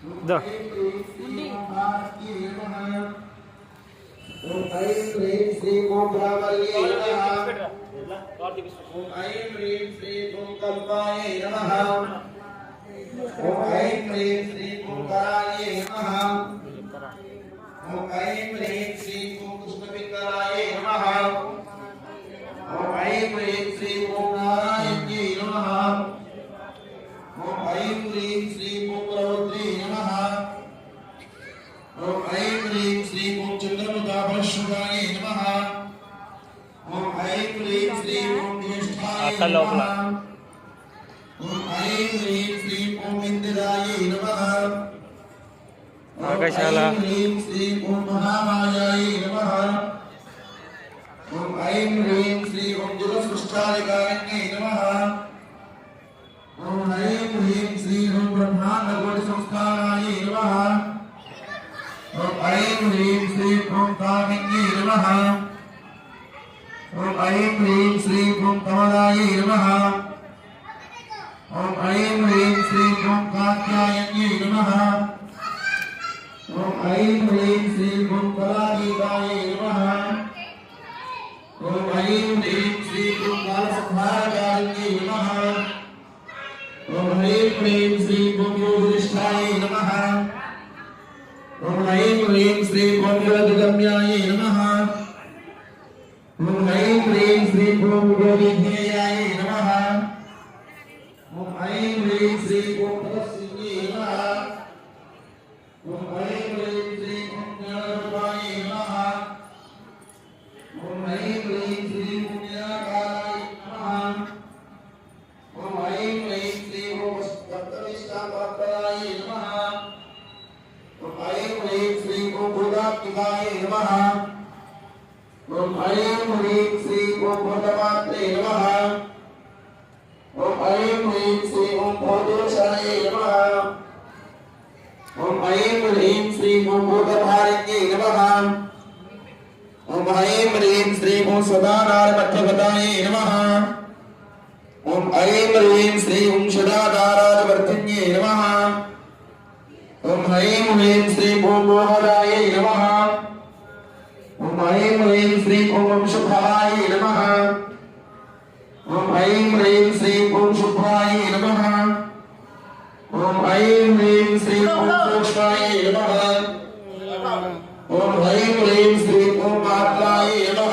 దా ఓం ఐం హ్రీం శ్రీం ఓం బ్రాహ్మణ్యే నమః. ఓం ఐం హ్రీం శ్రీం ఓం కల్పాయే నమః. ఓం ఐం హ్రీం శ్రీం ఓం కరాయే నమః. ఓం ఐం హ్రీం శ్రీం ఓం కృష్ణపింగళాయే నమః. ఓం ఐం హ్రీం శ్రీం ఓం నారాయణ్యే నమః. ఓం ఐం హ్రీం శ్రీం ఓం ప్రవృత్తే నమః. ఓం ఐం హ్రీం శ్రీం ఓం చంద్రముఖాపరశుభాయే నమః. ఓం ఐం హ్రీం శ్రీం ఓం జ్యేష్ఠాయే నమః. ఓం ఐం హ్రీం శ్రీం ఓం ఇందిరాయే నమః. ఓం ఐం హ్రీం శ్రీం ఓం మహామాయాయే నమః. ఓం ఐం హ్రీం శ్రీం ఓం జలసృష్టాధికారిణ్యే నమః. ఓం ఐం హ్రీం శ్రీం ఓం బ్రహ్మాండకోటి సంస్థానాయే నమః. ఓం ఐం హ్రీం శ్రీం ఓం కామిన్యే నమః. ఓం ఐం హ్రీం శ్రీం ఓం కమలాయే నమః. ఓం ఐం హ్రీం శ్రీం ఓం కాత్యాయన్యే నమః. ఓం ఐం హ్రీం శ్రీం ఓం కళాదీపాయే నమః. ఓం ఐం హ్రీం శ్రీం ఓం కాలసంహారకారిణ్యే నమః. ఓం ఐం హ్రీం శ్రీం ఓం యోగిష్ఠాయే నమః. ఓం ఐం హ్రీం శ్రీం ఓం జగద్గమ్యాయే నమః. ఓం ఐం హ్రీం శ్రీం ఓం యోగిజ్ఞేయాయే నమః. ఓం ఐం హ్రీం శ్రీం ఓం తపస్విన్యే నమః. ఓం ఐం హ్రీం శ్రీం ఓం జ్ఞానరూపాయే నమః. ఓం ఐం హ్రీం శ్రీం ఓం నిరాకారాయ నమః. ఓం ఐం హ్రీం శ్రీం ఓం సప్తవిష్టాపరాయ నమః. ఓం ఐం హ్రీం శ్రీం ఓం భూతాత్మికాయ నమః. ఓం ఐం హ్రీం శ్రీం ఓం భూతమాత్రే నమః. ఓం ఐం హ్రీం శ్రీం ఓం భూతేశాయ నమః. ఓం ఐం హ్రీం శ్రీం ఓం భూతధారిణ్యే నమః. ఓం ఐం హ్రీం శ్రీం ఓం సదానారమధ్యగతాయే నమః. ఓం ఐం హ్రీం శ్రీం ఓం సదాధారావర్తిన్యే నమః. ఓం ఐం హ్రీం శ్రీం ఓం మోహనాయ నమః. ఓం ఐం హ్రీం శ్రీం ఓం వంశఫలాయ నమః. ఓం ఐం హ్రీం శ్రీం ఓం శుభ్రాయ నమః. ఓం ఐం హ్రీం శ్రీం ఓం సూక్ష్మాయ నమః. ఓం ఐం హ్రీం శ్రీం ఓం మాత్రాయ నమః.